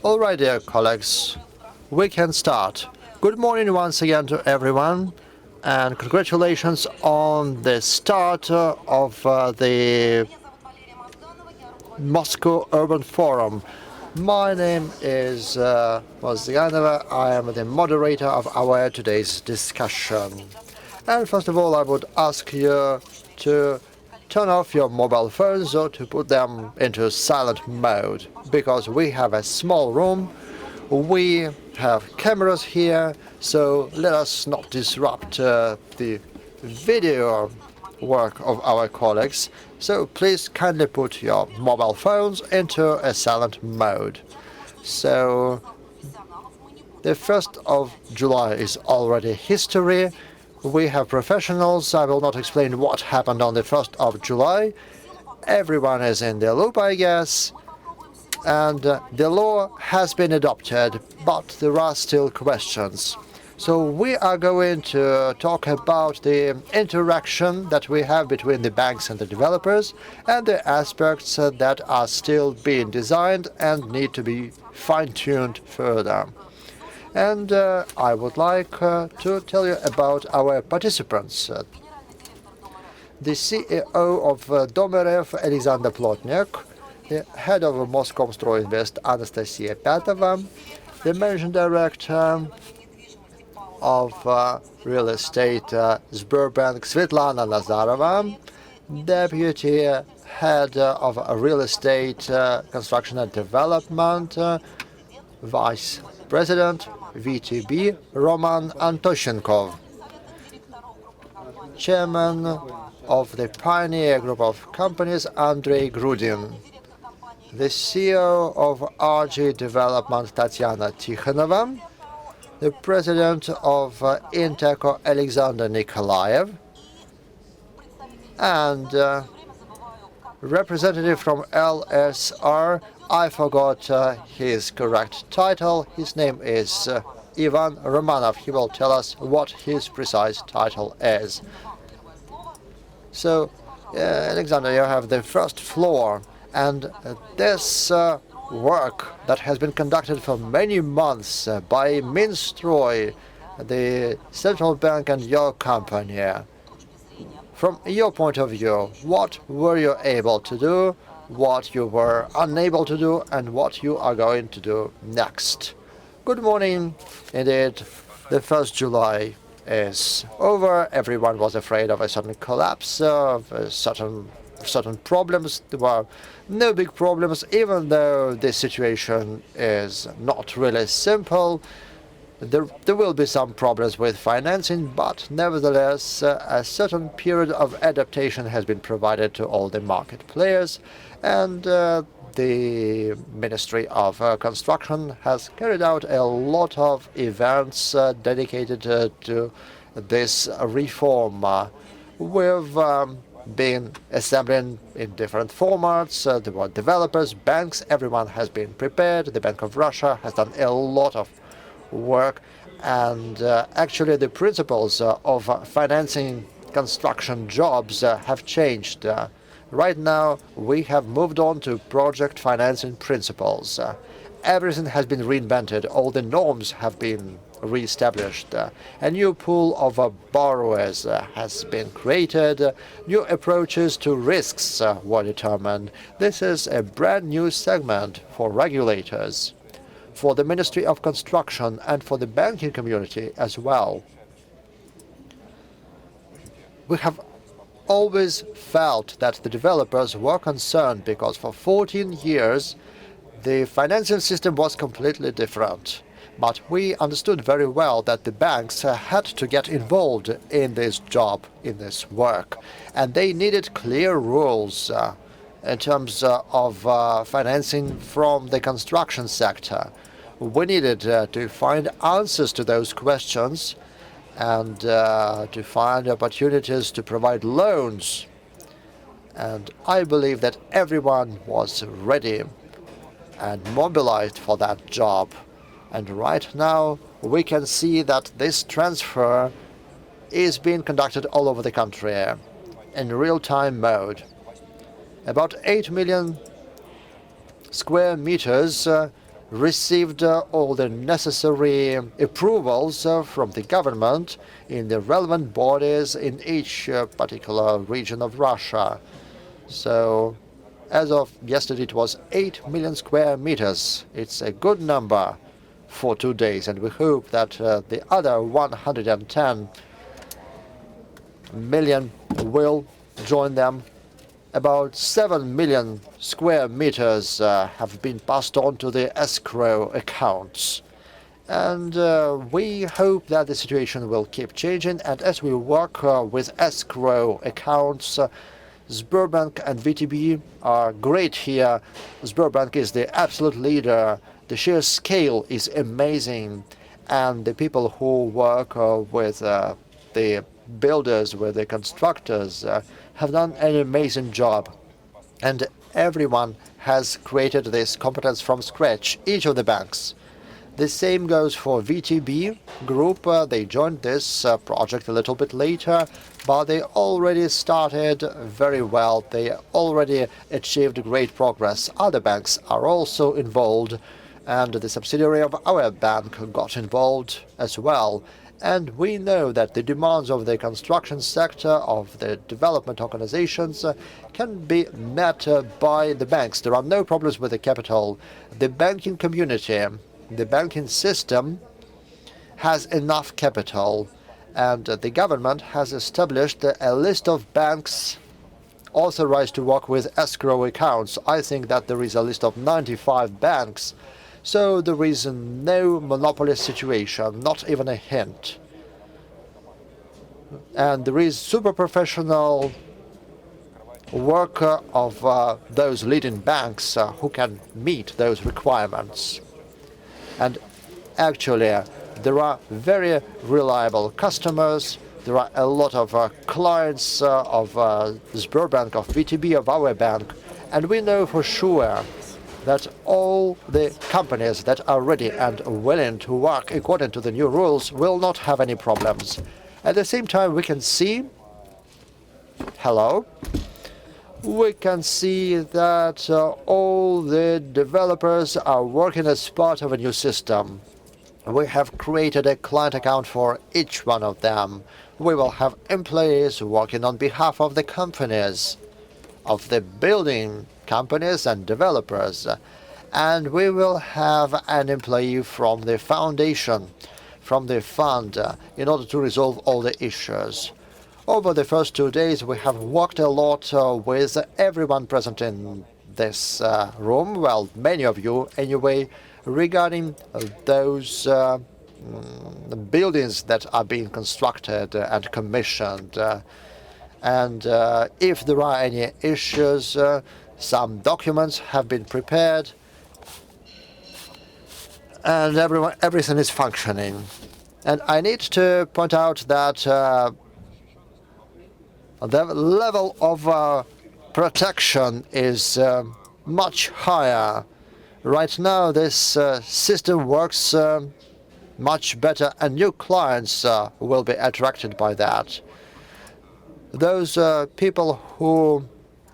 All right, dear colleagues, we can start. Good morning once again to everyone, and congratulations on the start of the Moscow Urban Forum. My name is Mozganova. I am the moderator of our today's discussion. And first of all, I would ask you to turn off your mobile phones or to put them into silent mode, because we have a small room. We have cameras here, so let us not disrupt the video work of our colleagues. So please kindly put your mobile phones into a silent mode. So the 1st of July is already history. We have professionals. I will not explain what happened on the 1st of July. Everyone is in the loop, I guess. And the law has been adopted, but there are still questions. So we are going to talk about the interaction that we have between the banks and the developers and the aspects that are still being designed and need to be fine-tuned further. And I would like to tell you about our participants. The CEO of Domerev, Alexander Plotniak, the head of Moscow Stroinvest, Anastasia Pyatova, the managing director of real estate Sberbank, Svetlana Nazarova, deputy head of real estate construction and development, vice president VTB, Roman Antoshenkov, chairman of the Pioneer Group of Companies, Andrei Grudin, the CEO of RG Development, Tatiana Tikhonova, the president of Inteco, Alexander Nikolaev, and representative from LSR. I forgot his correct title. His name is Ivan Romanov. He will tell us what his precise title is. So, Alexander, you have the first floor, and this work that has been conducted for many months by Minstroy, the central bank, and your company. From your point of view, what were you able to do, what you were unable to do, and what you are going to do next? Good morning. Indeed, the 1st July is over. Everyone was afraid of a sudden collapse, of certain problems. There were no big problems, even though the situation is not really simple. There will be some problems with financing, but nevertheless, a certain period of adaptation has been provided to all the market players, and the Ministry of Construction has carried out a lot of events dedicated to this reform. We've been assembling in different formats. There were developers, banks, everyone has been prepared. The Bank of Russia has done a lot of work, and actually the principles of financing construction jobs have changed. Right now we have moved on to project financing principles. Everything has been reinvented, all the norms have been re-established. A new pool of borrowers has been created. New approaches to risks were determined. This is a brand new segment for regulators, for the Ministry of Construction, and for the banking community as well. We have always felt that the developers were concerned because for 14 years the financing system was completely different. But we understood very well that the banks had to get involved in this job, in this work, and they needed clear rules in terms of financing from the construction sector. We needed to find answers to those questions and to find opportunities to provide loans. And I believe that everyone was ready and mobilized for that job. And right now we can see that this transfer is being conducted all over the country in real-time mode. About 8 million square meters received all the necessary approvals from the government in the relevant bodies in each particular region of Russia. So as of yesterday, it was 8 million square meters. It's a good number for 2 days, and we hope that the other 110 million will join them. About 7 million square meters have been passed on to the escrow accounts. And we hope that the situation will keep changing. And as we work with escrow accounts, Sberbank and VTB are great here. Sberbank is the absolute leader. The sheer scale is amazing. And the people who work with the builders, with the constructors, have done an amazing job. And everyone has created this competence from scratch, each of the banks. The same goes for VTB Group. They joined this project a little bit later, but they already started very well. They already achieved great progress. Other banks are also involved, and the subsidiary of our bank got involved as well. And we know that the demands of the construction sector, of the development organizations, can be met by the banks. There are no problems with the capital. The banking community, the banking system has enough capital, and the government has established a list of banks authorized to work with escrow accounts. I think that there is a list of 95 banks. So there is no monopoly situation, not even a hint. And there is super professional work of those leading banks who can meet those requirements. And actually, there are very reliable customers. There are a lot of clients of Sberbank, of VTB, of our bank. And we know for sure that all the companies that are ready and willing to work according to the new rules will not have any problems. At the same time, we can see, we can see that all the developers are working as part of a new system. We have created a client account for each one of them. We will have employees working on behalf of the companies, of the building companies and developers, and we will have an employee from the foundation, from the fund, in order to resolve all the issues. Over the first 2 days, we have worked a lot with everyone present in this room, well, many of you anyway, regarding those buildings that are being constructed and commissioned. And if there are any issues, some documents have been prepared, and everything is functioning. And I need to point out that the level of protection is much higher. Right now, this system works much better, and new clients will be attracted by that. Those people who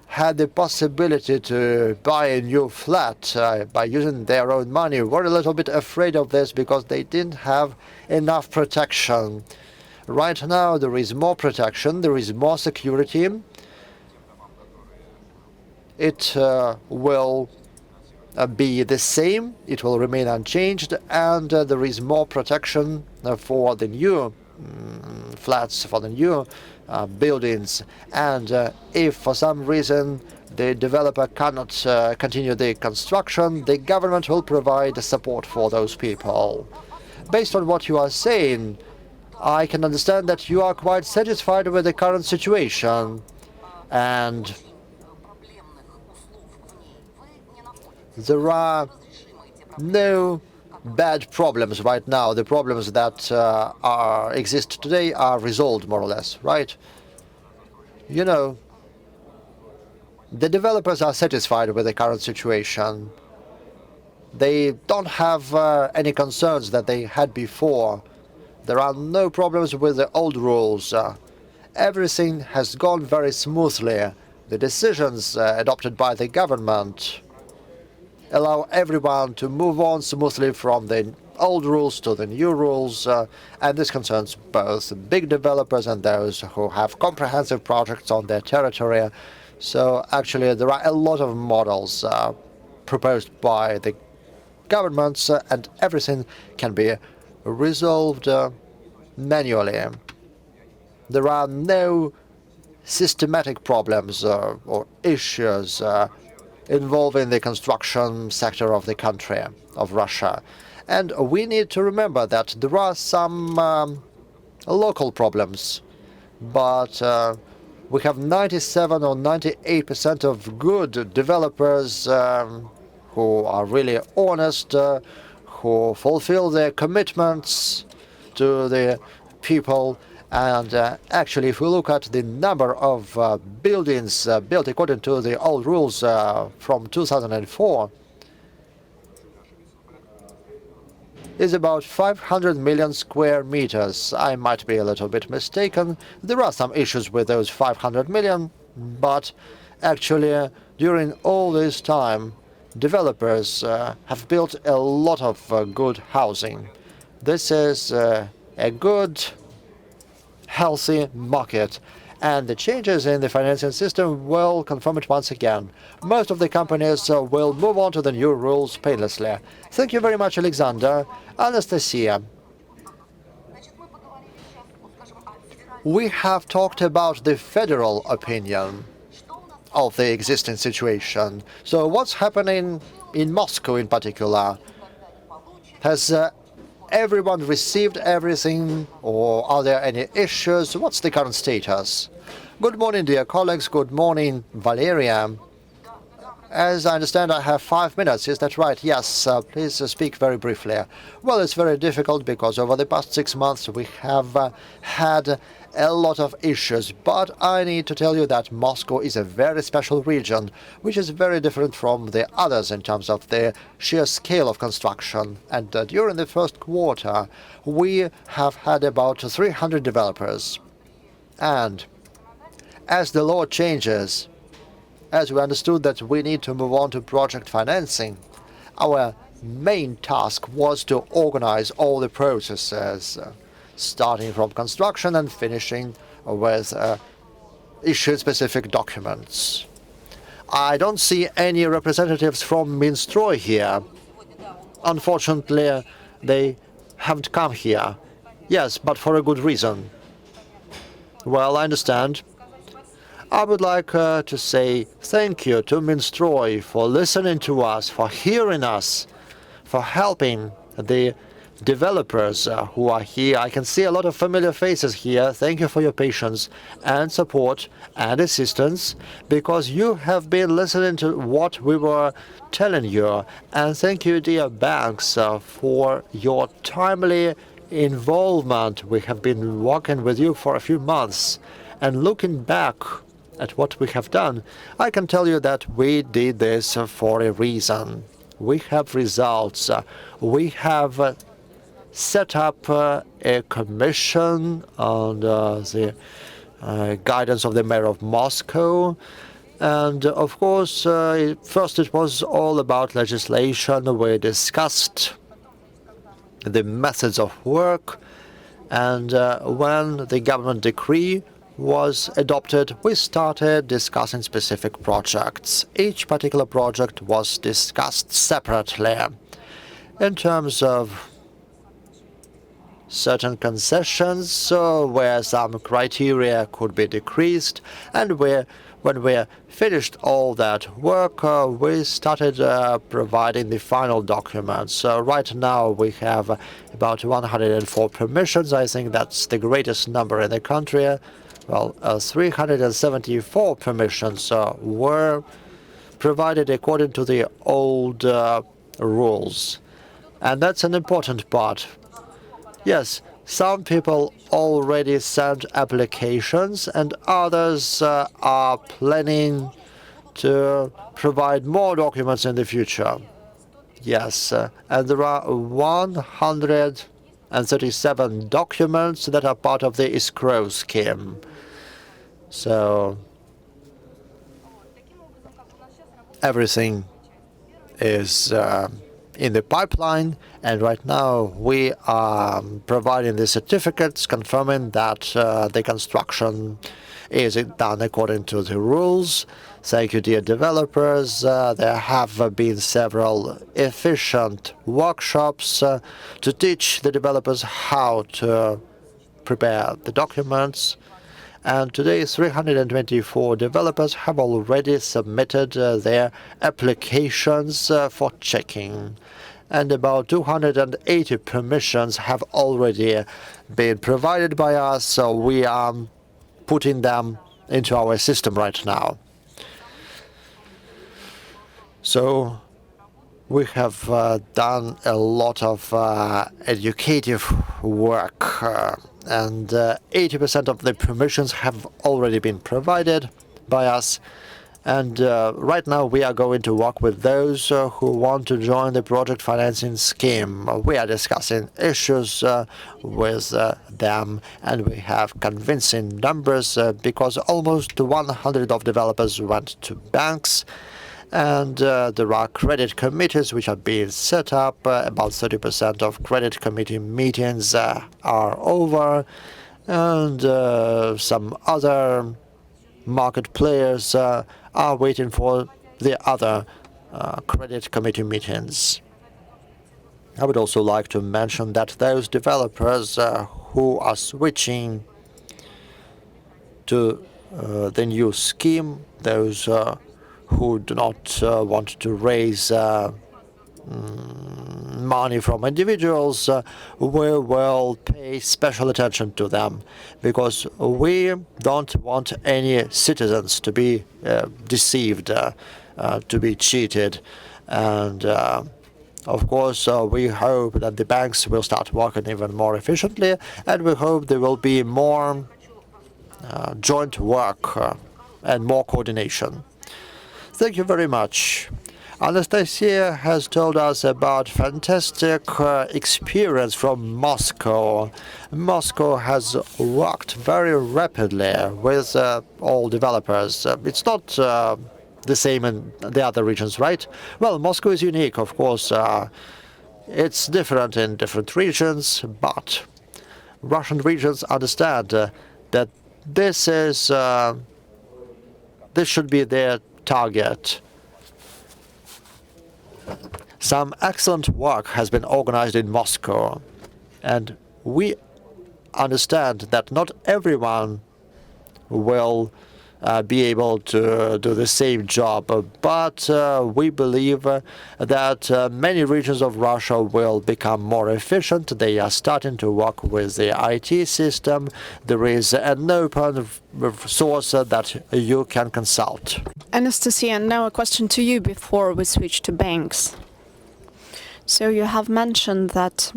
had the possibility to buy a new flat by using their own money were a little bit afraid of this because they didn't have enough protection. Right now, there is more protection, there is more security. It will be the same, it will remain unchanged, and there is more protection for the new flats, for the new buildings. And if for some reason the developer cannot continue the construction, the government will provide support for those people. Based on what you are saying, I can understand that you are quite satisfied with the current situation, and there are no bad problems right now. The problems that exist today are resolved more or less, right? You know, the developers are satisfied with the current situation. They don't have any concerns that they had before. There are no problems with the old rules. Everything has gone very smoothly. The decisions adopted by the government allow everyone to move on smoothly from the old rules to the new rules, and this concerns both big developers and those who have comprehensive projects on their territory. So actually there are a lot of models proposed by the governments, and everything can be resolved manually. There are no systematic problems or issues involving the construction sector of the country, of Russia. And we need to remember that there are some local problems, but we have 97 or 98% of good developers who are really honest, who fulfill their commitments to the people. And actually, if we look at the number of buildings built according to the old rules from 2004, is about 500 million square meters. I might be a little bit mistaken. There are some issues with those 500 million, but actually, during all this time, developers have built a lot of good housing. This is a good, healthy market, and the changes in the financing system will confirm it once again. Most of the companies will move on to the new rules painlessly. Thank you very much, Alexander. Anastasia, we have talked about the federal opinion of the existing situation. So what's happening in Moscow in particular? Has everyone received everything, or are there any issues? What's the current status? Good morning, dear colleagues. Good morning, Valeria. As I understand, I have 5 minutes. Is that right? Yes, please speak very briefly. Well, it's very difficult because over the past 6 months we have had a lot of issues. But I need to tell you that Moscow is a very special region, which is very different from the others in terms of the sheer scale of construction. And during the first quarter, we have had about 300 developers. And as the law changes, as we understood that we need to move on to project financing, our main task was to organize all the processes, starting from construction and finishing with issuing specific documents. I don't see any representatives from Minstroy here. Unfortunately, they haven't come here. Yes, but for a good reason. Well, I understand. I would like to say thank you to Minstroy for listening to us, for hearing us, for helping the developers who are here. I can see a lot of familiar faces here. Thank you for your patience and support and assistance, because you have been listening to what we were telling you. And thank you, dear banks, for your timely involvement. We have been working with you for a few months, and looking back at what we have done, I can tell you that we did this for a reason. We have results. We have set up a commission under the guidance of the mayor of Moscow. And of course, first it was all about legislation. We discussed the methods of work. And when the government decree was adopted, we started discussing specific projects. Each particular project was discussed separately in terms of certain concessions, where some criteria could be decreased, and when we finished all that work, we started providing the final documents. So right now we have about 104 permissions. I think that's the greatest number in the country. Well, 374 permissions were provided according to the old rules. And that's an important part. Yes, some people already sent applications, and others are planning to provide more documents in the future. Yes, and there are 137 documents that are part of the Escrow scheme. So everything is in the pipeline, and right now we are providing the certificates confirming that the construction is done according to the rules. Thank you, dear developers. There have been several efficient workshops to teach the developers how to prepare the documents. And today, 324 developers have already submitted their applications for checking. And about 280 permissions have already been provided by us, so we are putting them into our system right now. So we have done a lot of educative work, and 80% of the permissions have already been provided by us. And right now we are going to work with those who want to join the project financing scheme. We are discussing issues with them, and we have convincing numbers because almost 100 of developers went to banks. And there are credit committees which are being set up. About 30% of credit committee meetings are over, and some other market players are waiting for the other credit committee meetings. I would also like to mention that those developers who are switching to the new scheme, those who do not want to raise money from individuals, we will pay special attention to them, because we don't want any citizens to be deceived, to be cheated. And of course, we hope that the banks will start working even more efficiently, and we hope there will be more joint work and more coordination. Thank you very much. Anastasia has told us about fantastic experience from Moscow. Moscow has worked very rapidly with all developers. It's not the same in the other regions, right? Well, Moscow is unique, of course. It's different in different regions, but Russian regions understand that this should be their target. Some excellent work has been organized in Moscow, and we understand that not everyone will be able to do the same job, but we believe that many regions of Russia will become more efficient. They are starting to work with the IT system. There is an open source that you can consult. Anastasia, now a question to you before we switch to banks. So you have mentioned that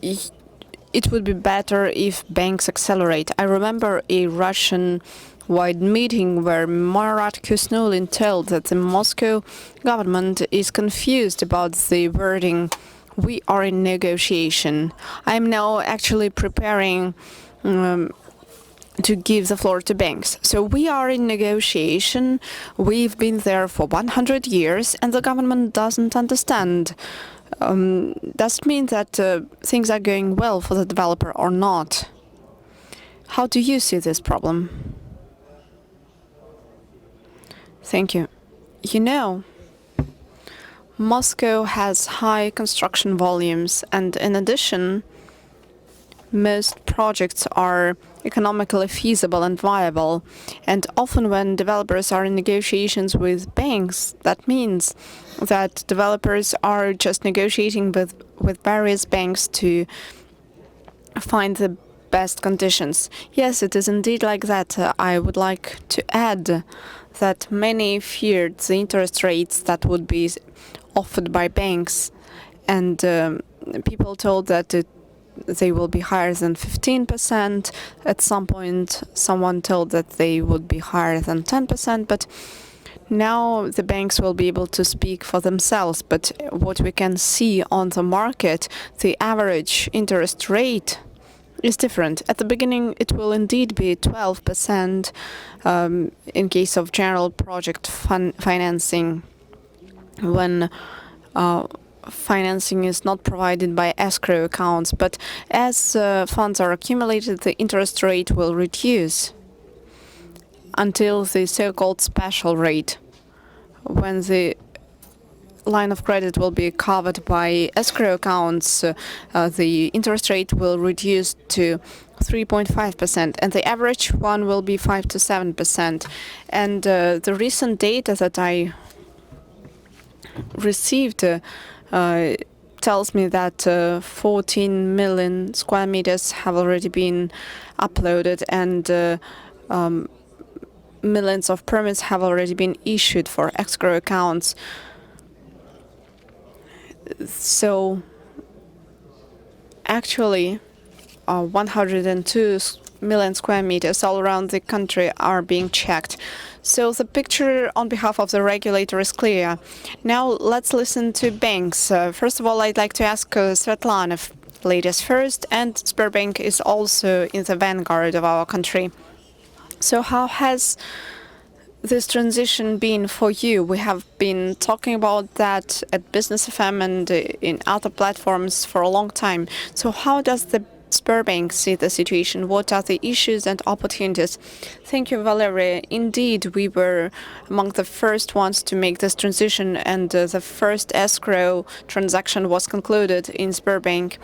it would be better if banks accelerate. I remember a Russian-wide meeting where Marat Kusnulin told that the Moscow government is confused about the wording, "We are in negotiation." I am now actually preparing to give the floor to banks. So we are in negotiation. We've been there for 100 years, and the government doesn't understand. Does it mean that things are going well for the developer or not? How do you see this problem? Thank you. You know, Moscow has high construction volumes, and in addition, most projects are economically feasible and viable. And often when developers are in negotiations with banks, that means that developers are just negotiating with various banks to find the best conditions. Yes, it is indeed like that. I would like to add that many feared the interest rates that would be offered by banks, and people told that they will be higher than 15%. At some point, someone told that they would be higher than 10%, but now the banks will be able to speak for themselves. But what we can see on the market, the average interest rate is different. At the beginning, it will indeed be 12% in case of general project financing, when financing is not provided by escrow accounts. But as funds are accumulated, the interest rate will reduce until the so-called special rate, when the line of credit will be covered by escrow accounts. The interest rate will reduce to 3.5%, and the average one will be 5 to 7%. And the recent data that I received tells me that 14 million square meters have already been uploaded, and millions of permits have already been issued for escrow accounts. So actually, 102 million square meters all around the country are being checked. So the picture on behalf of the regulator is clear. Now let's listen to banks. First of all, I'd like to ask Svetlana, ladies first, and Sberbank is also in the vanguard of our country. So how has this transition been for you? We have been talking about that at Business FM and in other platforms for a long time. So how does the Sberbank see the situation? What are the issues and opportunities? Thank you, Valeria. Indeed, we were among the first ones to make this transition, and the first escrow transaction was concluded in Sberbank.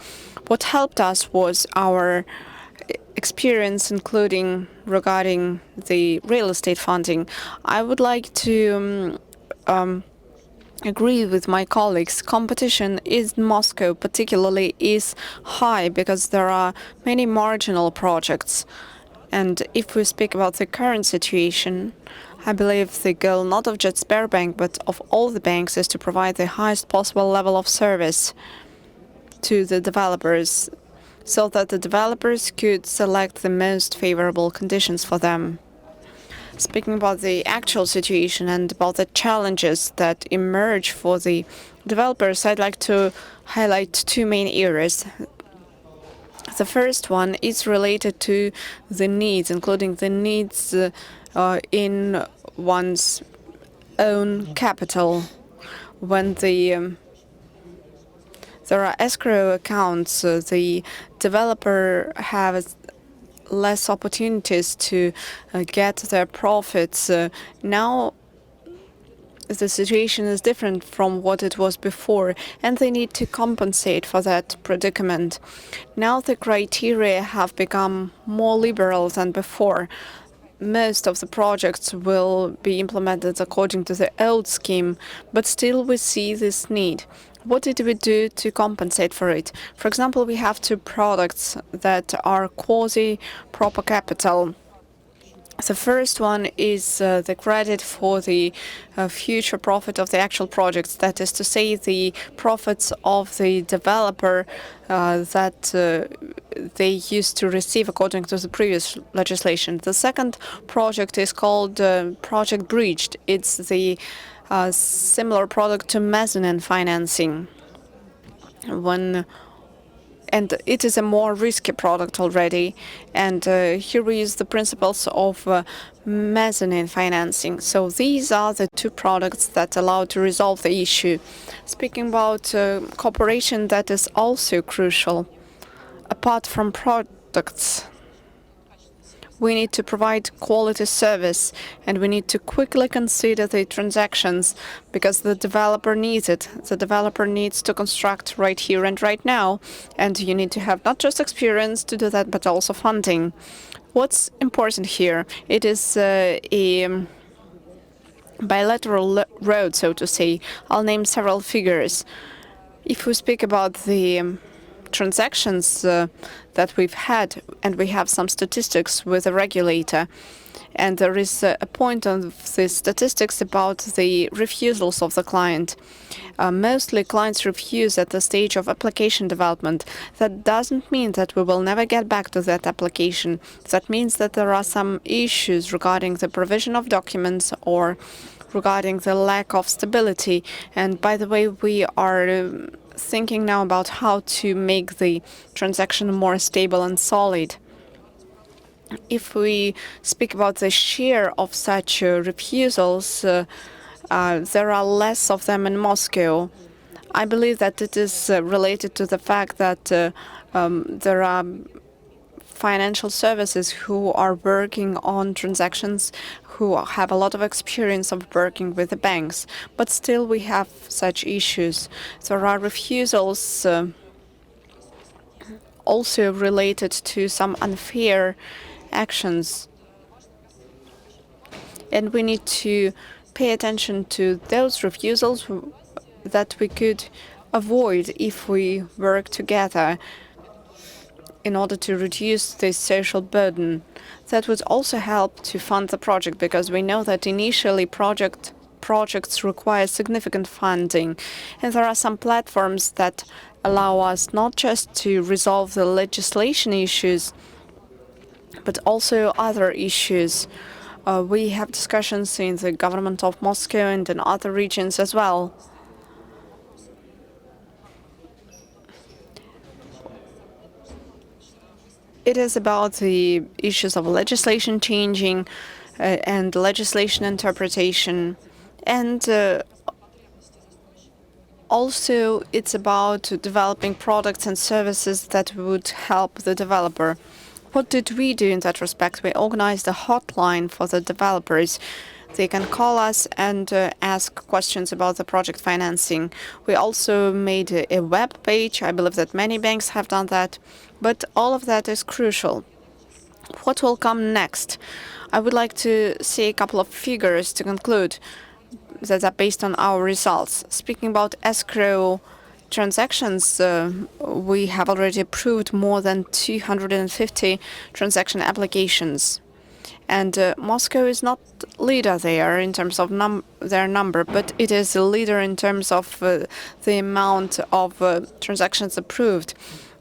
What helped us was our experience, including regarding the real estate funding. I would like to agree with my colleagues. Competition in Moscow particularly is high because there are many marginal projects. And if we speak about the current situation, I believe the goal not of just Sberbank but of all the banks is to provide the highest possible level of service to the developers, so that the developers could select the most favorable conditions for them. Speaking about the actual situation and about the challenges that emerge for the developers, I'd like to highlight two main areas. The first one is related to the needs, including the needs in one's own capital. When there are escrow accounts, the developer has less opportunities to get their profits. Now the situation is different from what it was before, and they need to compensate for that predicament. Now the criteria have become more liberal than before. Most of the projects will be implemented according to the old scheme, but still we see this need. What did we do to compensate for it? For example, we have two products that are quasi-proper capital. The first one is the credit for the future profit of the actual projects, that is to say, the profits of the developer that they used to receive according to the previous legislation. The second project is called Project Bridged. It's the similar product to mezzanine financing. And it is a more risky product already. And here we use the principles of mezzanine financing. So these are the two products that allow to resolve the issue. Speaking about cooperation, that is also crucial. Apart from products, we need to provide quality service, and we need to quickly consider the transactions because the developer needs it. The developer needs to construct right here and right now, and you need to have not just experience to do that, but also funding. What's important here? It is a bilateral road, so to say. I'll name several figures. If we speak about the transactions that we've had, and we have some statistics with the regulator, and there is a point on the statistics about the refusals of the client. Mostly clients refuse at the stage of application development. That doesn't mean that we will never get back to that application. That means that there are some issues regarding the provision of documents or regarding the lack of stability. And by the way, we are thinking now about how to make the transaction more stable and solid. If we speak about the share of such refusals, there are less of them in Moscow. I believe that it is related to the fact that there are financial services who are working on transactions, who have a lot of experience of working with the banks. But still we have such issues. There are refusals also related to some unfair actions. And we need to pay attention to those refusals that we could avoid if we work together in order to reduce this social burden. That would also help to fund the project, because we know that initially projects require significant funding. And there are some platforms that allow us not just to resolve the legislation issues, but also other issues. We have discussions in the government of Moscow and in other regions as well. It is about the issues of legislation changing and legislation interpretation. And also it's about developing products and services that would help the developer. What did we do in that respect? We organized a hotline for the developers. They can call us and ask questions about the project financing. We also made a web page. I believe that many banks have done that. But all of that is crucial. What will come next? I would like to see a couple of figures to conclude that are based on our results. Speaking about escrow transactions, we have already approved more than 250 transaction applications. And Moscow is not leader there in terms of their number, but it is a leader in terms of the amount of transactions approved.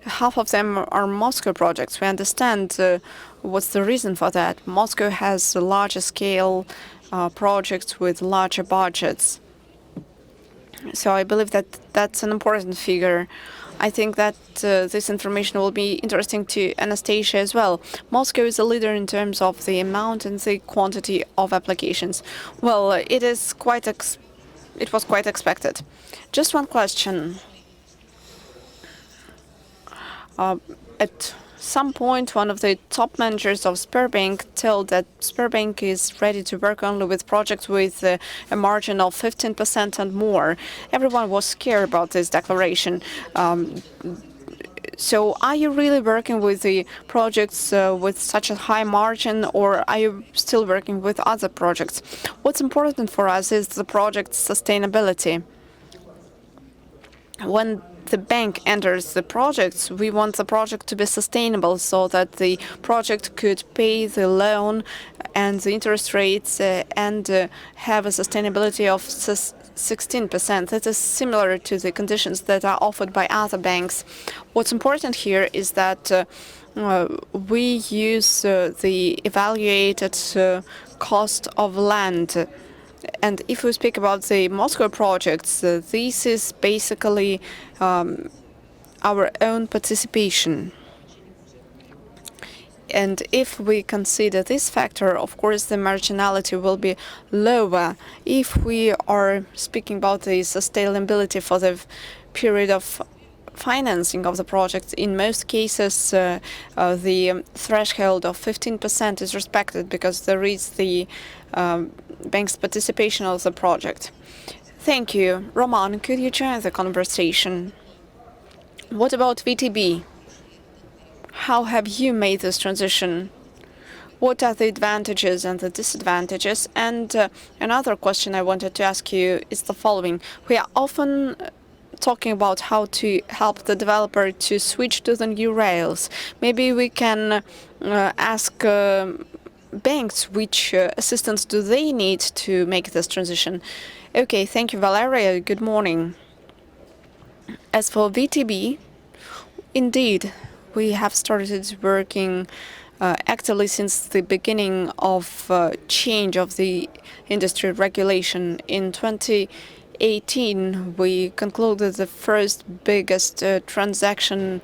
Half of them are Moscow projects. We understand what's the reason for that. Moscow has larger scale projects with larger budgets. So I believe that that's an important figure. I think that this information will be interesting to Anastasia as well. Moscow is a leader in terms of the amount and the quantity of applications. Well, it was quite expected. Just one question. At some point, one of the top managers of Sberbank told that Sberbank is ready to work only with projects with a margin of 15% and more. Everyone was scared about this declaration. So are you really working with the projects with such a high margin, or are you still working with other projects? What's important for us is the project's sustainability. When the bank enters the projects, we want the project to be sustainable so that the project could pay the loan and the interest rates and have a sustainability of 16%. That is similar to the conditions that are offered by other banks. What's important here is that we use the evaluated cost of land. And if we speak about the Moscow projects, this is basically our own participation. And if we consider this factor, of course, the marginality will be lower. If we are speaking about the sustainability for the period of financing of the project, in most cases, the threshold of 15% is respected because there is the bank's participation of the project. Thank you. Roman, could you join the conversation? What about VTB? How have you made this transition? What are the advantages and the disadvantages? And another question I wanted to ask you is the following. We are often talking about how to help the developer to switch to the new rails. Maybe we can ask banks which assistance do they need to make this transition. Okay, thank you, Valeria. Good morning. As for VTB, indeed, we have started working actively since the beginning of change of the industry regulation in 2018. 2018, we concluded the first biggest transaction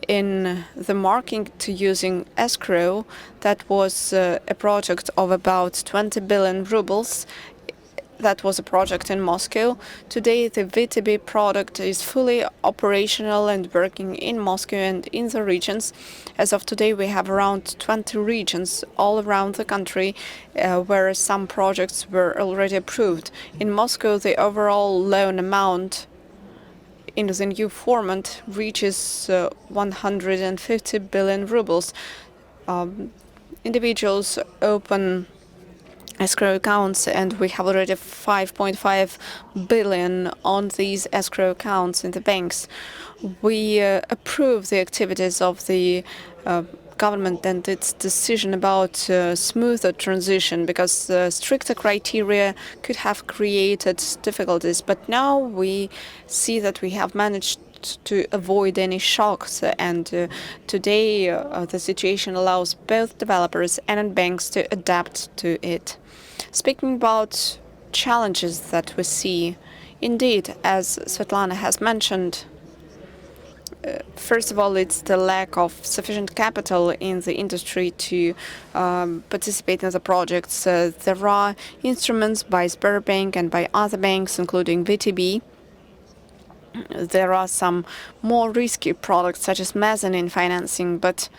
in the market using Escrow. That was a project of about 20 billion rubles. That was a project in Moscow. Today, the VTB product is fully operational and working in Moscow and in the regions. As of today, we have around 20 regions all around the country where some projects were already approved. In Moscow, the overall loan amount in the new format reaches 150 billion rubles. Individuals open escrow accounts, and we have already 5.5 billion on these escrow accounts in the banks. We approve the activities of the government and its decision about smoother transition, because stricter criteria could have created difficulties. But now we see that we have managed to avoid any shocks, and today the situation allows both developers and banks to adapt to it. Speaking about challenges that we see, indeed, as Svetlana has mentioned, first of all, it's the lack of sufficient capital in the industry to participate in the projects. There are instruments by Sberbank and by other banks, including VTB. There are some more risky products, such as mezzanine financing, but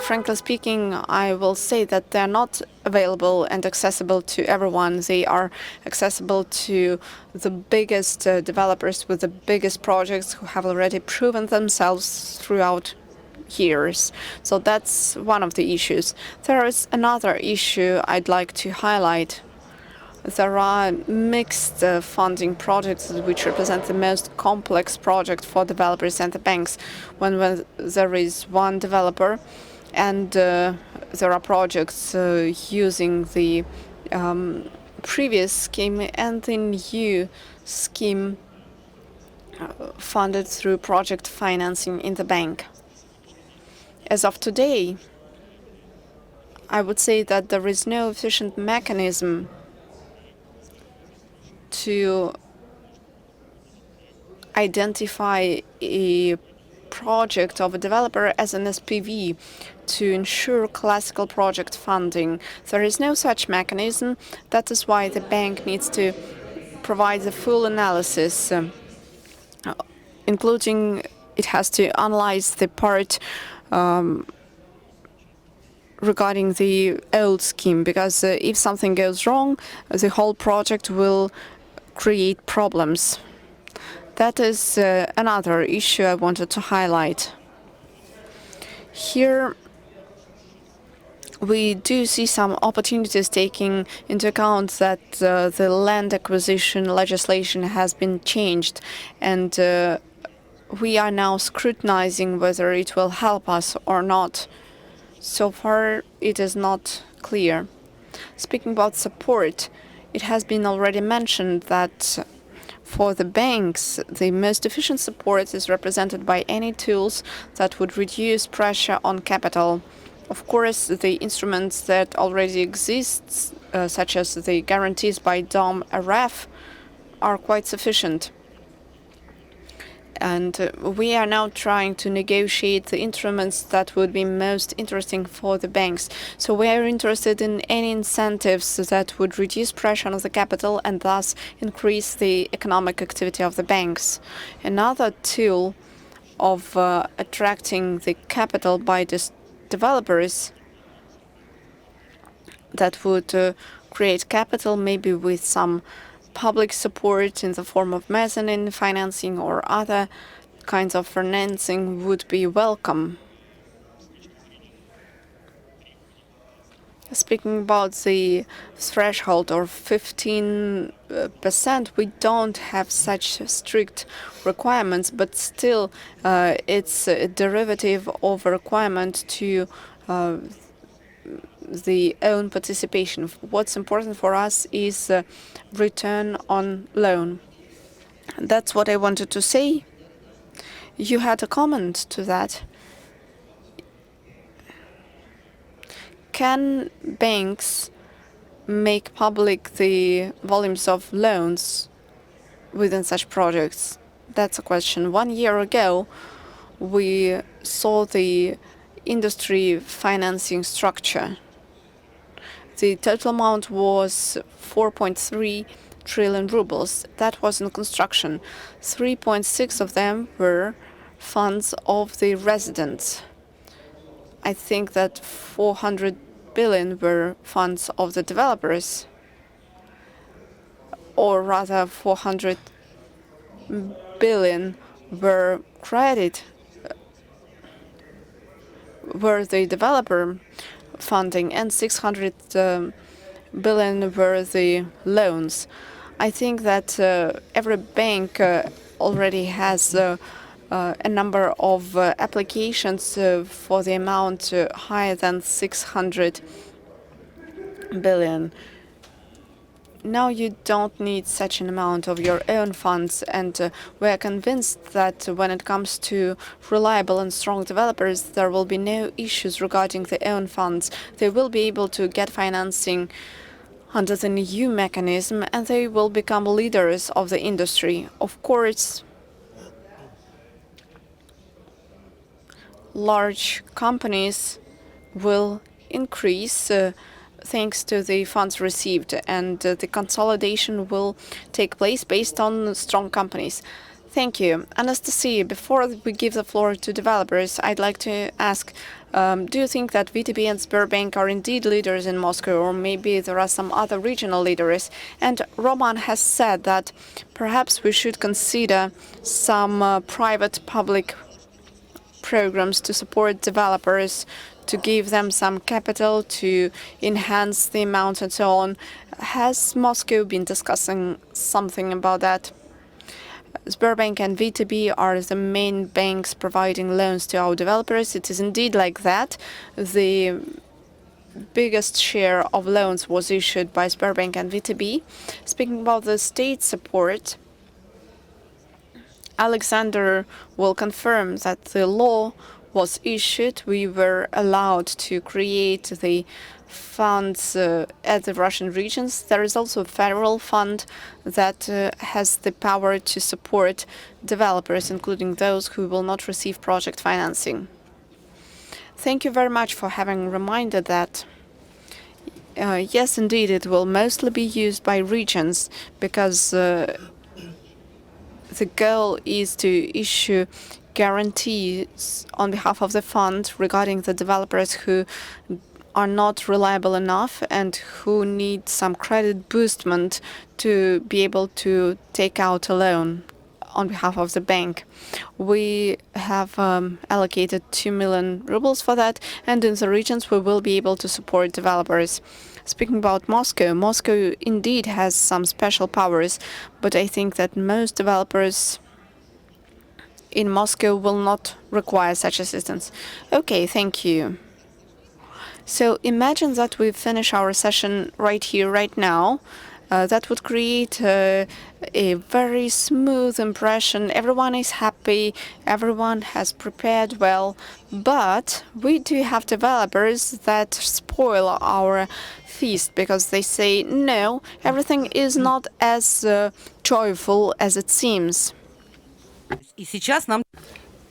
frankly speaking, I will say that they're not available and accessible to everyone. They are accessible to the biggest developers with the biggest projects who have already proven themselves throughout years. So that's one of the issues. There is another issue I'd like to highlight. There are mixed funding projects which represent the most complex project for developers and the banks. When there is one developer and there are projects using the previous scheme and the new scheme funded through project financing in the bank. As of today, I would say that there is no efficient mechanism to identify a project of a developer as an SPV to ensure classical project funding. There is no such mechanism. That is why the bank needs to provide the full analysis, including it has to analyze the part regarding the old scheme, because if something goes wrong, the whole project will create problems. That is another issue I wanted to highlight. Here we do see some opportunities, taking into account that the land acquisition legislation has been changed, and we are now scrutinizing whether it will help us or not. So far, it is not clear. Speaking about support, it has been already mentioned that for the banks, the most efficient support is represented by any tools that would reduce pressure on capital. Of course, the instruments that already exist, such as the guarantees by DOM RF, are quite sufficient. And we are now trying to negotiate the instruments that would be most interesting for the banks. So we are interested in any incentives that would reduce pressure on the capital and thus increase the economic activity of the banks. Another tool of attracting the capital by developers that would create capital, maybe with some public support in the form of mezzanine financing or other kinds of financing, would be welcome. Speaking about the threshold of 15%, we don't have such strict requirements, but still it's a derivative of a requirement to the own participation. What's important for us is return on loan. That's what I wanted to say. You had a comment to that. Can banks make public the volumes of loans? within such projects? That's a question. 1 year ago, we saw the industry financing structure. The total amount was 4.3 trillion rubles. That was in construction. 3.6 of them were funds of the residents. I think that 400 billion were funds of the developers, or rather 400 billion were the developer funding, and 600 billion were the loans. I think that every bank already has a number of applications for the amount higher than 600 billion. Now you don't need such an amount of your own funds, and we are convinced that when it comes to reliable and strong developers, there will be no issues regarding their own funds. They will be able to get financing under the new mechanism, and they will become leaders of the industry. Of course, large companies will increase thanks to the funds received, and the consolidation will take place based on strong companies. Thank you. Anastasia, before we give the floor to developers, I'd like to ask, do you think that VTB and Sberbank are indeed leaders in Moscow, or maybe there are some other regional leaders? And Roman has said that perhaps we should consider some private-public programs to support developers, to give them some capital, to enhance the amount and so on. Has Moscow been discussing something about that? Sberbank and VTB are the main banks providing loans to our developers. It is indeed like that. The biggest share of loans was issued by Sberbank and VTB. Speaking about the state support, Alexander will confirm that the law was issued. We were allowed to create the funds at the Russian regions. There is also a federal fund that has the power to support developers, including those who will not receive project financing. Thank you very much for having reminded that. Yes, indeed, it will mostly be used by regions because the goal is to issue guarantees on behalf of the fund regarding the developers who are not reliable enough and who need some credit boostment to be able to take out a loan on behalf of the bank. We have allocated 2 million rubles for that, and in the regions we will be able to support developers. Speaking about Moscow, Moscow indeed has some special powers, but I think that most developers in Moscow will not require such assistance. Okay, thank you. So imagine that we finish our session right here, right now. That would create a very smooth impression. Everyone is happy, everyone has prepared well, but we do have developers that spoil our feast because they say, no, everything is not as joyful as it seems.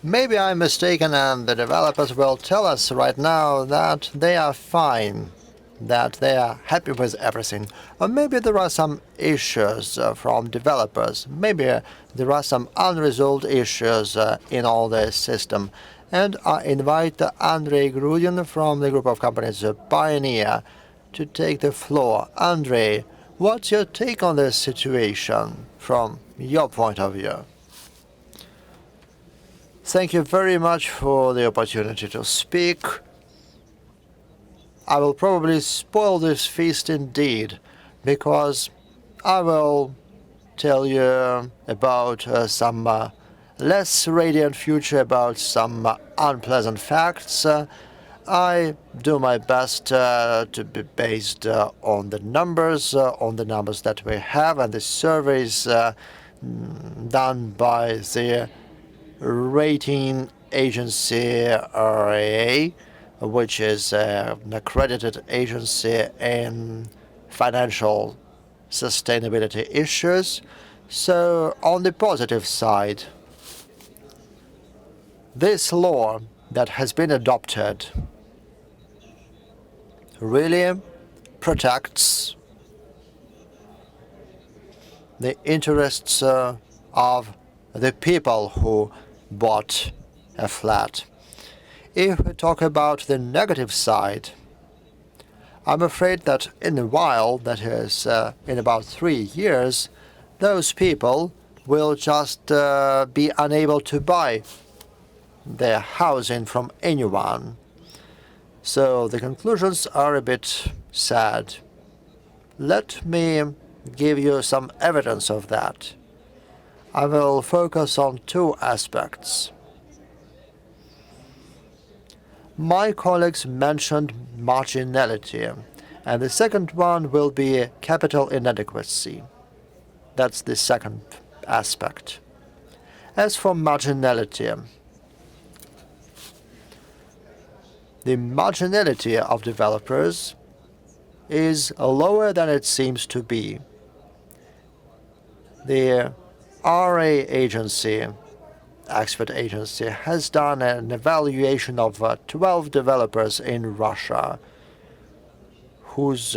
Maybe I'm mistaken, and the developers will tell us right now that they are fine, that they are happy with everything. Or maybe there are some issues from developers. Maybe there are some unresolved issues in all this system. And I invite Andrei Grudin from the group of companies Pioneer to take the floor. Andrei, what's your take on this situation from your point of view? Thank you very much for the opportunity to speak. I will probably spoil this feast indeed, because I will tell you about some less radiant future, about some unpleasant facts. I do my best to be based on the numbers that we have and the surveys done by the rating agency RAA, which is an accredited agency in financial sustainability issues. So, on the positive side, this law that has been adopted really protects the interests of the people who bought a flat. If we talk about the negative side, I'm afraid that in a while, that is, in about 3 years, those people will just be unable to buy their housing from anyone. So the conclusions are a bit sad. Let me give you some evidence of that. I will focus on 2 aspects. My colleagues mentioned marginality, and the second one will be capital inadequacy. That's the second aspect. As for marginality, the marginality of developers is lower than it seems to be. The RA agency, expert agency, has done an evaluation of 12 developers in Russia whose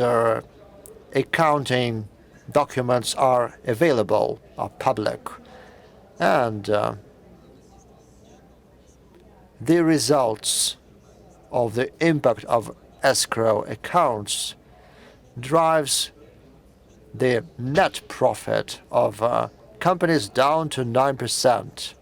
accounting documents are available, are public. And the results of the impact of escrow accounts drives the net profit of companies down to 9%.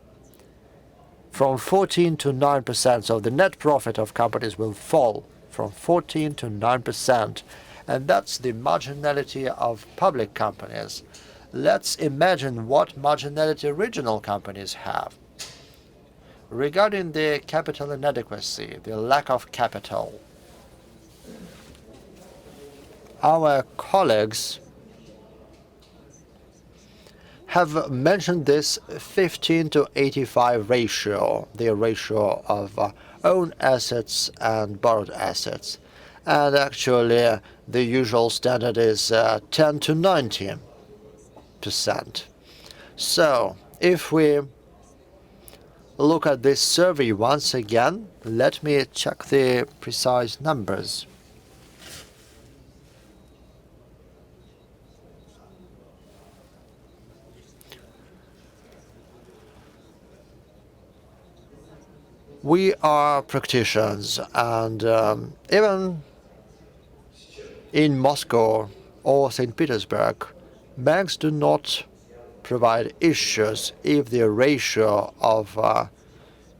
From 14 to 9%, so the net profit of companies will fall from 14 to 9%, and that's the marginality of public companies. Let's imagine what marginality regional companies have. Regarding the capital inadequacy, the lack of capital, our colleagues have mentioned this 15 to 85 ratio, the ratio of own assets and borrowed assets. And actually, the usual standard is 10 to 19%. So, if we look at this survey once again, let me check the precise numbers. We are practitioners, and even in Moscow or St. Petersburg, banks do not provide issues if the ratio of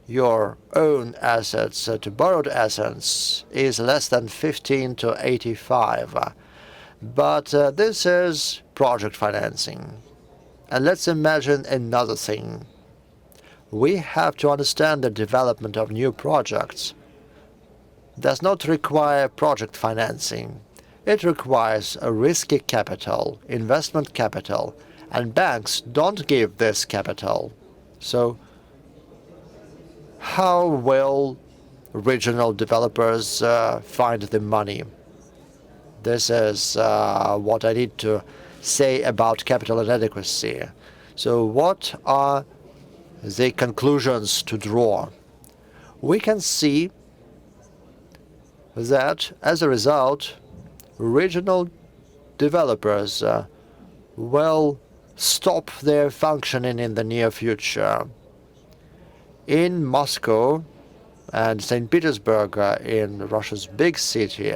your own assets to borrowed assets is less than 15 to 85. But this is project financing. And let's imagine another thing. We have to understand the development of new projects does not require project financing. It requires a risky capital, investment capital, and banks don't give this capital. So how will regional developers find the money? This is what I need to say about capital inadequacy. So what are the conclusions to draw? We can see that as a result, regional developers will stop their functioning in the near future. In Moscow and St. Petersburg, in Russia's big city,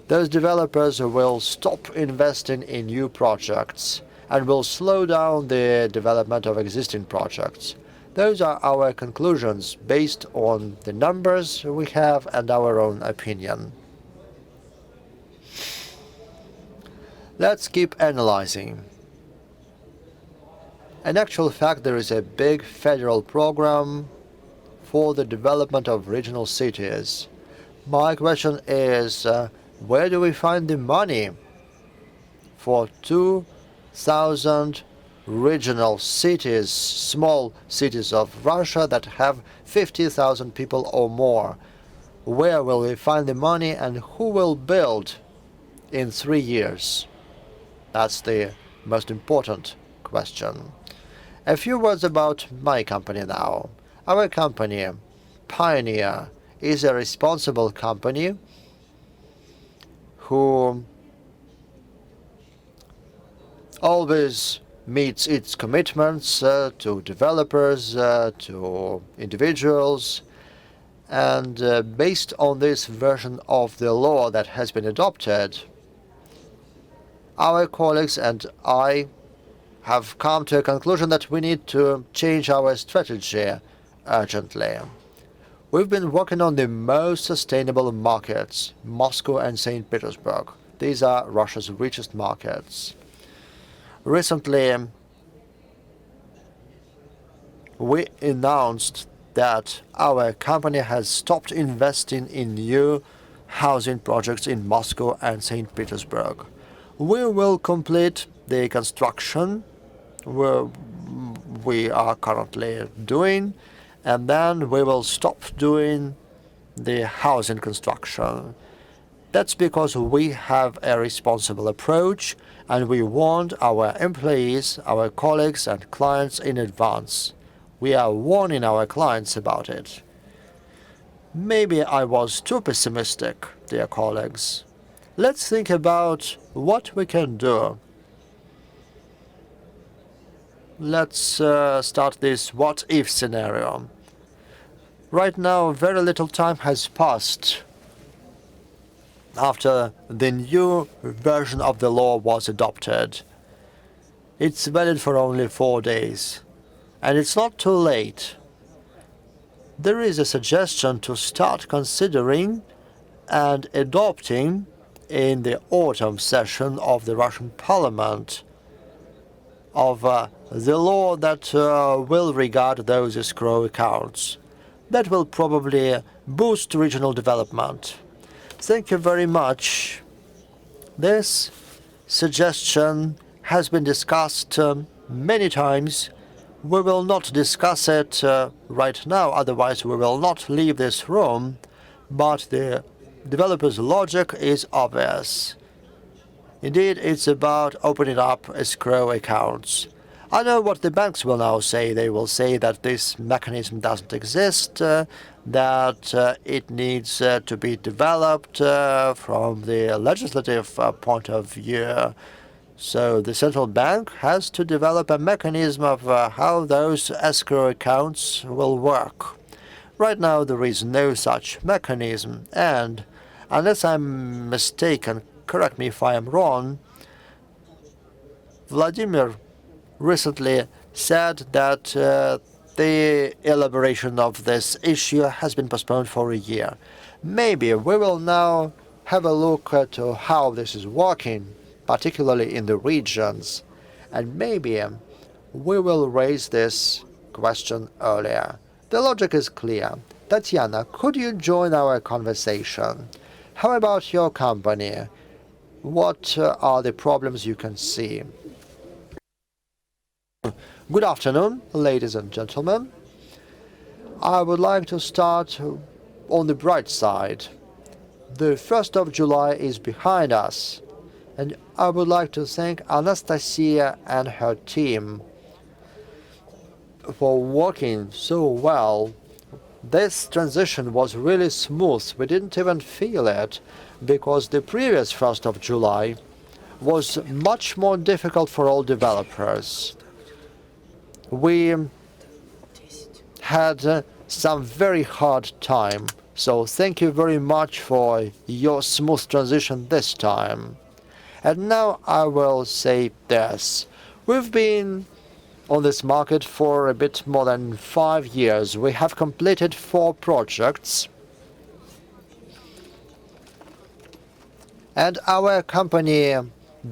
those developers will stop investing in new projects and will slow down the development of existing projects. Those are our conclusions based on the numbers we have and our own opinion. Let's keep analyzing. In actual fact, there is a big federal program for the development of regional cities. My question is, where do we find the money for 2,000 regional cities, small cities of Russia that have 50,000 people or more? Where will we find the money, and who will build in 3 years? That's the most important question. question. A few words about my company now. Our company, Pioneer, is a responsible company who always meets its commitments to developers, to individuals, and based on this version of the law that has been adopted, our colleagues and I have come to a conclusion that we need to change our strategy urgently. We've been working on the most sustainable markets, Moscow and St. Petersburg. These are Russia's richest markets. Recently, we announced that our company has stopped investing in new housing projects in Moscow and St. Petersburg. We will complete the construction we are currently doing, and then we will stop doing the housing construction. That's because we have a responsible approach and we warned our employees, our colleagues and clients in advance. We are warning our clients about it. Maybe I was too pessimistic, dear colleagues. Let's think about what we can do. Let's start this what-if scenario. Right now, very little time has passed after the new version of the law was adopted. It's valid for only 4 days, and it's not too late. There is a suggestion to start considering and adopting in the autumn session of the Russian Parliament of the law that will regard those escrow accounts. That will probably boost regional development. Thank you very much. This suggestion has been discussed many times. We will not discuss it right now, otherwise we will not leave this room, but the developer's logic is obvious. Indeed, it's about opening up escrow accounts. I know what the banks will now say. They will say that this mechanism doesn't exist, that it needs to be developed from the legislative point of view. So the central bank has to develop a mechanism of how those escrow accounts will work. Right now there is no such mechanism, and unless I'm mistaken, correct me if I am wrong, Vladimir recently said that the elaboration of this issue has been postponed for a year. Maybe we will now have a look at how this is working, particularly in the regions, and maybe we will raise this question earlier. The logic is clear. Tatiana, could you join our conversation? How about your company? What are the problems you can see? Good afternoon, ladies and gentlemen. I would like to start on the bright side. The 1st of July is behind us, and I would like to thank Anastasia and her team for working so well. This transition was really smooth. We didn't even feel it, because the previous 1st of July was much more difficult for all developers. We had some very hard time, so thank you very much for your smooth transition this time. And now I will say this. We've been on this market for a bit more than 5 years. We have completed 4 projects, and our company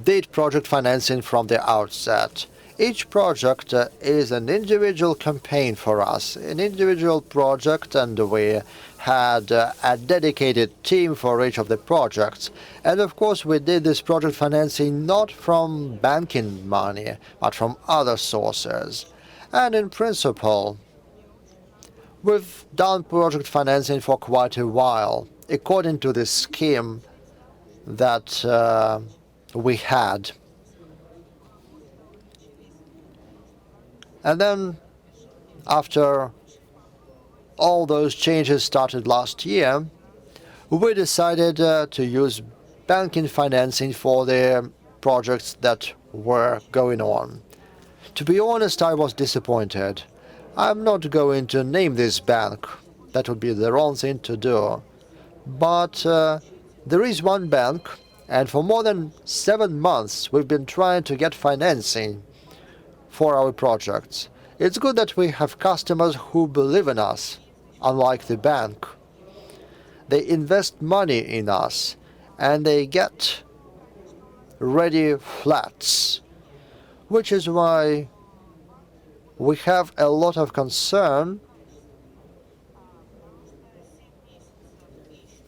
did project financing from the outset. Each project is an individual campaign for us, an individual project, and we had a dedicated team for each of the projects. And of course we did this project financing not from banking money, but from other sources. And in principle, we've done project financing for quite a while, according to the scheme that we had. And then, after all those changes started last year, we decided to use banking financing for the projects that were going on. To be honest, I was disappointed. I'm not going to name this bank. That would be the wrong thing to do. But there is one bank, and for more than 7 months we've been trying to get financing for our projects. It's good that we have customers who believe in us, unlike the bank. They invest money in us, and they get ready flats, which is why we have a lot of concern.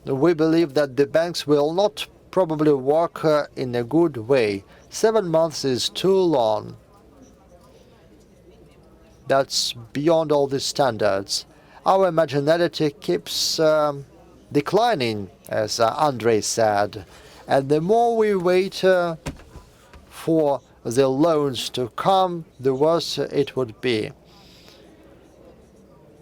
We believe that the banks will not probably work in a good way. 7 months is too long. That's beyond all the standards. Our marginality keeps declining, as Andrei said, and the more we wait for the loans to come, the worse it would be.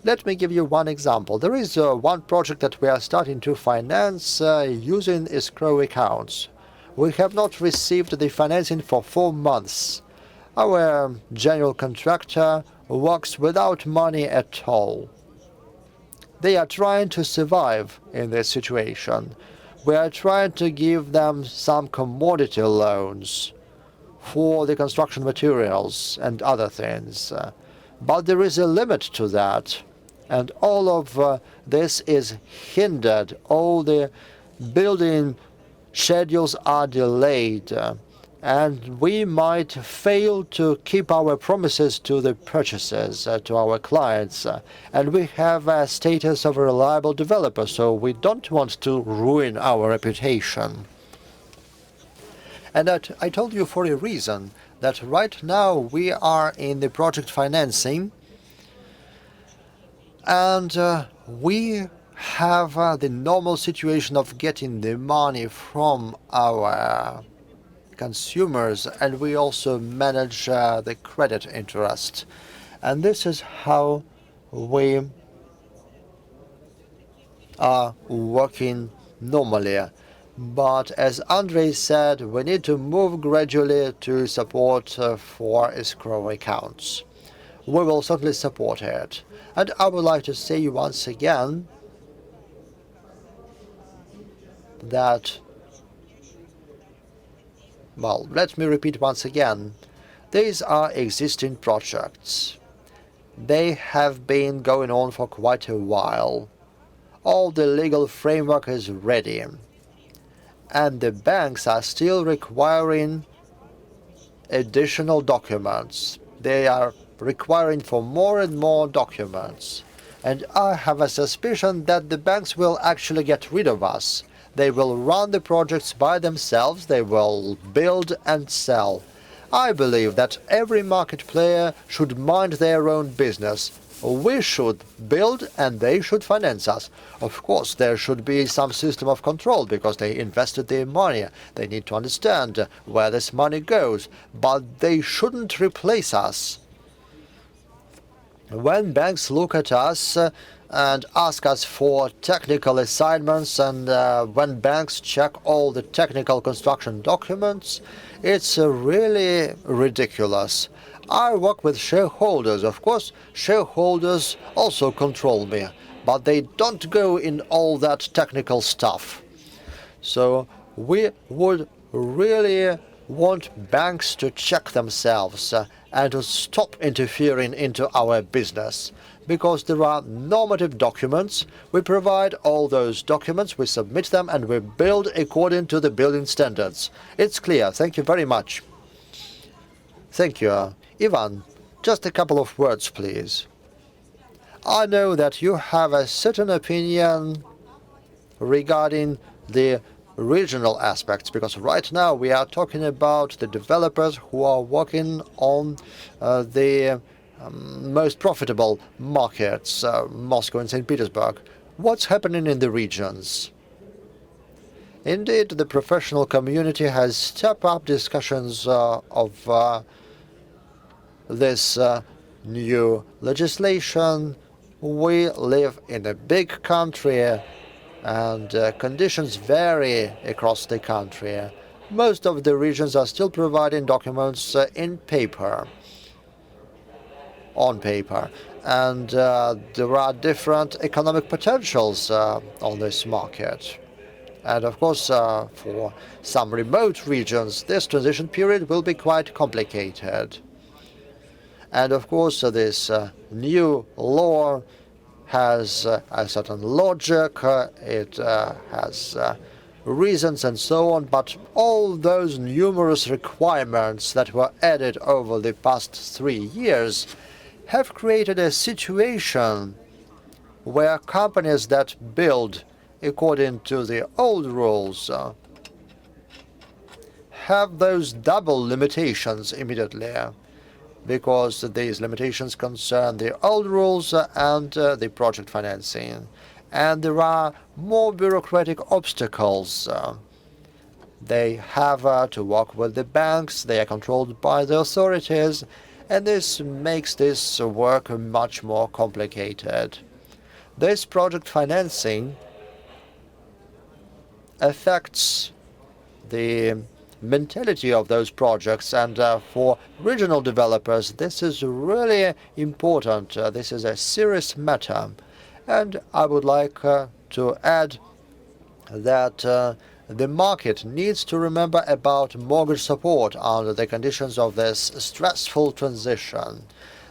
Let me give you one example. There is one project that we are starting to finance using escrow accounts. We have not received the financing for 4 months. Our general contractor works without money at all. They are trying to survive in this situation. We are trying to give them some commodity loans for the construction materials and other things. But there is a limit to that. And all of this is hindered. All the building schedules are delayed. And we might fail to keep our promises to the purchasers, to our clients. And we have a status of a reliable developer, so we don't want to ruin our reputation. And that I told you for a reason, that right now we are in the project financing, and we have the normal situation of getting the money from our consumers, and we also manage the credit interest. And this is how we are working normally. But as Andrei said, we need to move gradually to support for escrow accounts. We will certainly support it. And I would like to say once again that, well, let me repeat once again, these are existing projects. They have been going on for quite a while. All the legal framework is ready. And the banks are still requiring additional documents. They are requiring for more and more documents. And I have a suspicion that the banks will actually get rid of us. They will run the projects by themselves. They will build and sell. I believe that every market player should mind their own business. We should build and they should finance us. Of course, there should be some system of control because they invested their money. They need to understand where this money goes, but they shouldn't replace us. When banks look at us and ask us for technical assignments, and when banks check all the technical construction documents, it's really ridiculous. I work with shareholders. Of course, shareholders also control me, but they don't go in all that technical stuff. So we would really want banks to check themselves and to stop interfering into our business, because there are normative documents. We provide all those documents, we submit them, and we build according to the building standards. It's clear. Thank you very much. Thank you. Ivan, just a couple of words, please. I know that you have a certain opinion regarding the regional aspects, because right now we are talking about the developers who are working on the most profitable markets, Moscow and St. Petersburg. What's happening in the regions? Indeed, the professional community has stepped up discussions of this new legislation. We live in a big country and conditions vary across the country. Most of the regions are still providing documents on paper, and there are different economic potentials on this market. And of course, for some remote regions, this transition period will be quite complicated. And of course, this new law has a certain logic, it has reasons and so on, but all those numerous requirements that were added over the past 3 years have created a situation where companies that build according to the old rules have those double limitations immediately, because these limitations concern the old rules and the project financing. And there are more bureaucratic obstacles. They have to work with the banks, they are controlled by the authorities, and this makes this work much more complicated. This project financing affects the mentality of those projects, and for regional developers this is really important. This is a serious matter, and I would like to add that the market needs to remember about mortgage support under the conditions of this stressful transition.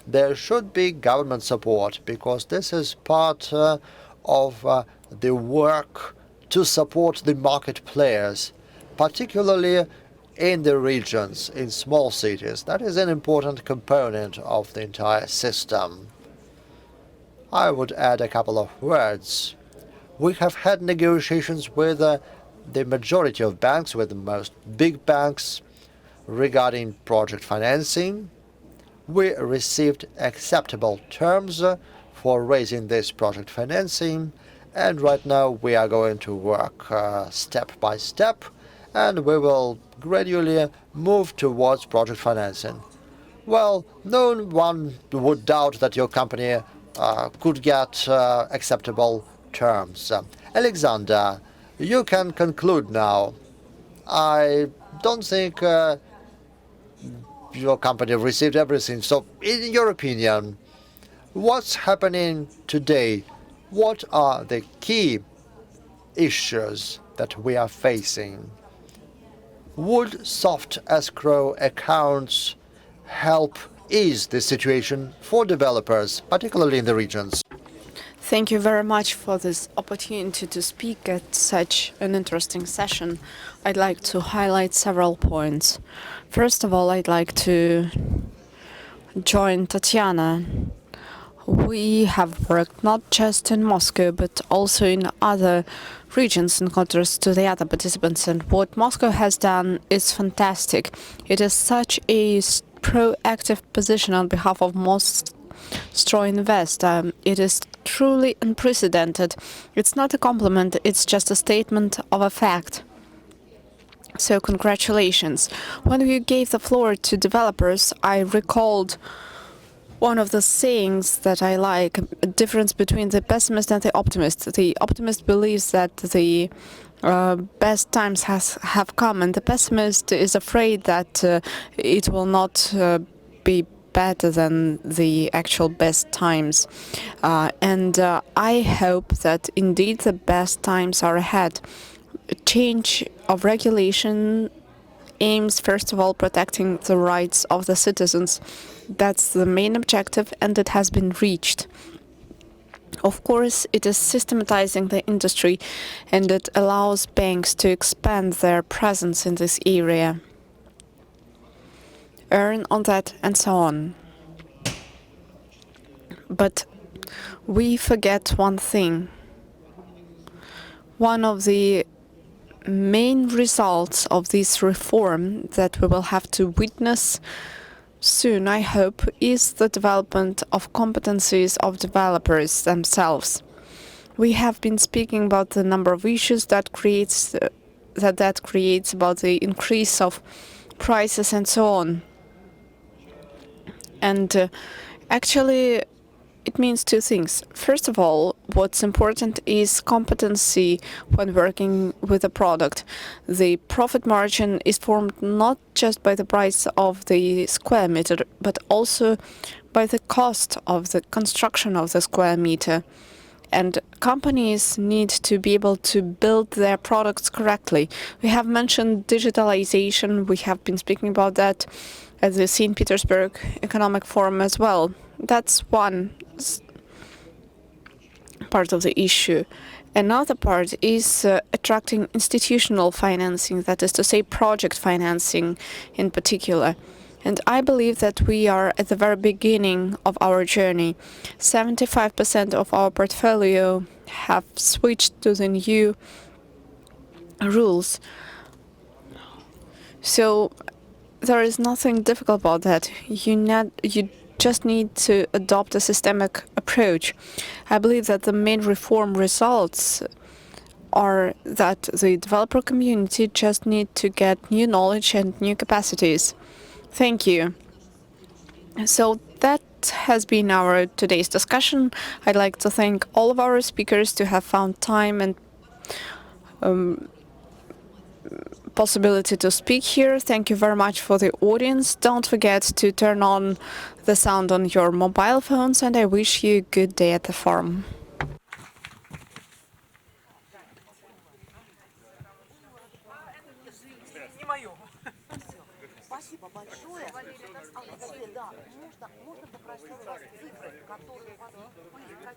There should be government support, because this is part of the work to support the market players, particularly in the regions, in small cities. That is an important component of the entire system. I would add a couple of words. We have had negotiations with the majority of banks, with the most big banks, regarding project financing. We received acceptable terms for raising this project financing, and right now we are going to work step by step, and we will gradually move towards project financing. Well, no one would doubt that your company could get acceptable terms. Alexander, you can conclude now. I don't think your company received everything. So, in your opinion, what's happening today? What are the key issues that we are facing? Would soft escrow accounts help ease the situation for developers, particularly in the regions? Thank you very much for this opportunity to speak at such an interesting session. I'd like to highlight several points. First of all, I'd like to join Tatiana. We have worked not just in Moscow, but also in other regions, in contrast to the other participants. And what Moscow has done is fantastic. It is such a proactive position on behalf of Escrow Invest. It is truly unprecedented. It's not a compliment, it's just a statement of a fact. So congratulations. When you gave the floor to developers, I recalled one of the sayings that I like, a difference between the pessimist and the optimist. The optimist believes that the best times have come, and the pessimist is afraid that it will not be better than the actual best times. And I hope that indeed the best times are ahead. A change of regulation aims, first of all, protecting the rights of the citizens. That's the main objective, and it has been reached. Of course, it is systematizing the industry, and it allows banks to expand their presence in this area, earn on that, and so on. But we forget one thing. One of the main results of this reform that we will have to witness soon, I hope, is the development of competencies of developers themselves. We have been speaking about the number of issues that creates about the increase of prices and so on. And Actually, it means two things. First of all, what's important is competency when working with a product. The profit margin is formed not just by the price of the square meter, but also by the cost of the construction of the square meter. And companies need to be able to build their products correctly. We have mentioned digitalization. We have been speaking about that at the St. Petersburg Economic Forum as well. That's one part of the issue. Another part is attracting institutional financing, that is to say, project financing in particular. And I believe that we are at the very beginning of our journey. 75% of our portfolio have switched to the new rules. So there is nothing difficult about that. You just need to adopt a systemic approach. I believe that the main reform results are that the developer community just need to get new knowledge and new capacities. Thank you. So that has been our today's discussion. I'd like to thank all of our speakers to have found time and possibility to speak here. Thank you very much for the audience. Don't forget to turn on the sound on your mobile phones, and I wish you a good day at the forum. Спасибо большое. Алексей, да, можно попросить вас цифры, которые у вас были.